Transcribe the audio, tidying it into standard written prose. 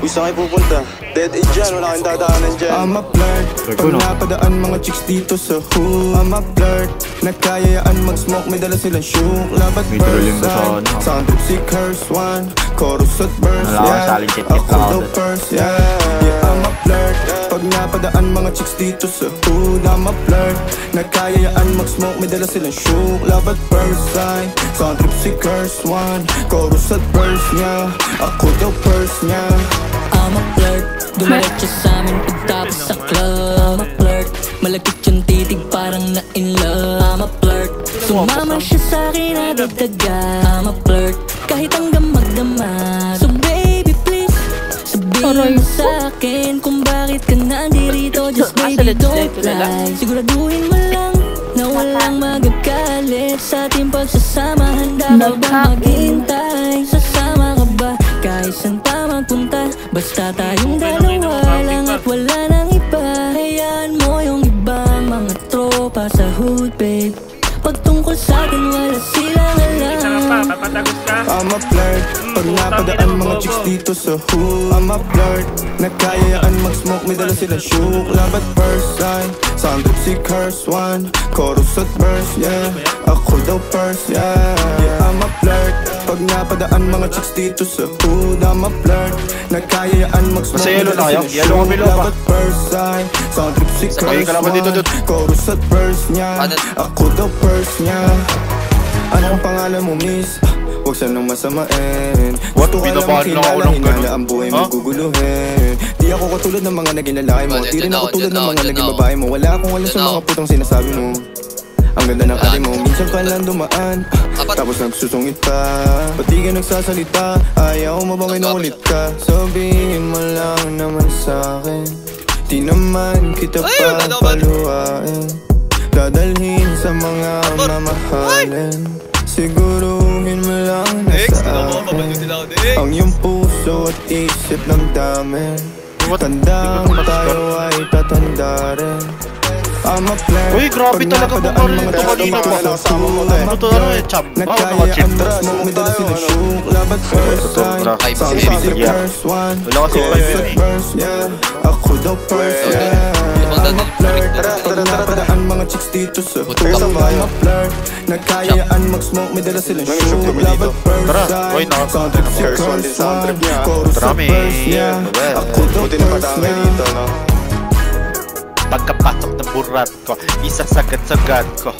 Uy, saan kayo pupunta? Dead end dyan, wala kang dadaanan dyan. I'm a flirt, pag napadaan mga chicks dito sa hood. I'm a flirt, nagkayayaan mag-smoke, may dala silang shook. Labat first sign, sound trip si curse one. Chorus at verse, yeah, ako daw first, yeah. Yeah, I'm a flirt, pag napadaan mga chicks dito sa hood. I'm a flirt, nagkayayaan mag-smoke, may dala silang shook. Labat first sign, sound trip si curse one. Chorus at verse, yeah, ako daw first, yeah. I'm a flirt, dumiretso sa'min pagtapos sa club. I'm a flirt, malagkit yung titig parang na-in love. I'm a flirt, sumama siya sa'kin na dagdagan. I'm a flirt, kahit hanggang magdamag. So baby please, sabihin mo sa'kin kung bakit ka nandirito. Just baby don't lie, siguraduhin mo lang na walang magagalit sa ating pagsasama. Handa ka ba maghintay? Sasama ka ba kahit saan pa magpunta? Basta tayong dalawa lang at wala nang iba. Hayaan mo yung ibang mga tropa sa hood, babe. Pagtungkol sa'kin wala silang alam. I'm a flirt, pag napadaan mga chicks dito sa hood. I'm a flirt, nagkayayaan mag-smoke, may dala silang shook. Labat first sign, sound trip si curse one. Chorus at verse, yeah, ako daw first, yeah. Yeah, I'm a flirt, pag napadaan mga chicks dito sa hood. I'm a flirt, nagkayayaan mag-smoke, may dala silang shook. Labat first sign, sound trip si curse one. Chorus at verse, yeah, ako daw first, yeah. Anong pangalan mo, miss? Huwag sanang masamain. Gusto ka lang makilala, hinala ang buhay mo guguluhin. Di ako katulad ng mga naging lalaki mo. Di rin ako tulad ng mga naging babae mo. Wala akong alam sa mga putong sinasabi mo. Ang ganda ng ate mo, minsan ka lang dumaan, tapos nagsusungit pa. Ba't di ka nagsasalita? Ayaw mo bang inulit ka? Sabihin mo lang naman sa'kin, di naman kita papaluhain. Dadalhin sa mga mamahalin. Siguruhin mo lang na sa akin ang iyong puso at isip ng dami. Tandang tayo ay tatanda rin. I'm a flirt, uy, grabe talaga po parang ito kanina pa. Ano to, ano eh, chop? nagkayaan mag-smoke, may dala silang shook. Labat first sign, sound si curse one. Chorus at verse, yeah, ako daw first, yeah. I'm a flirt, pag napadaan mga chicks dito sa hood. I'm a flirt, nagkayaan mag-smoke, may dala silang shook. Labat first sign, sound trip si curse one. Chorus at verse, yeah, ako daw first, yeah. Pagkapasok ng burat ko, isasagad-sagad ko.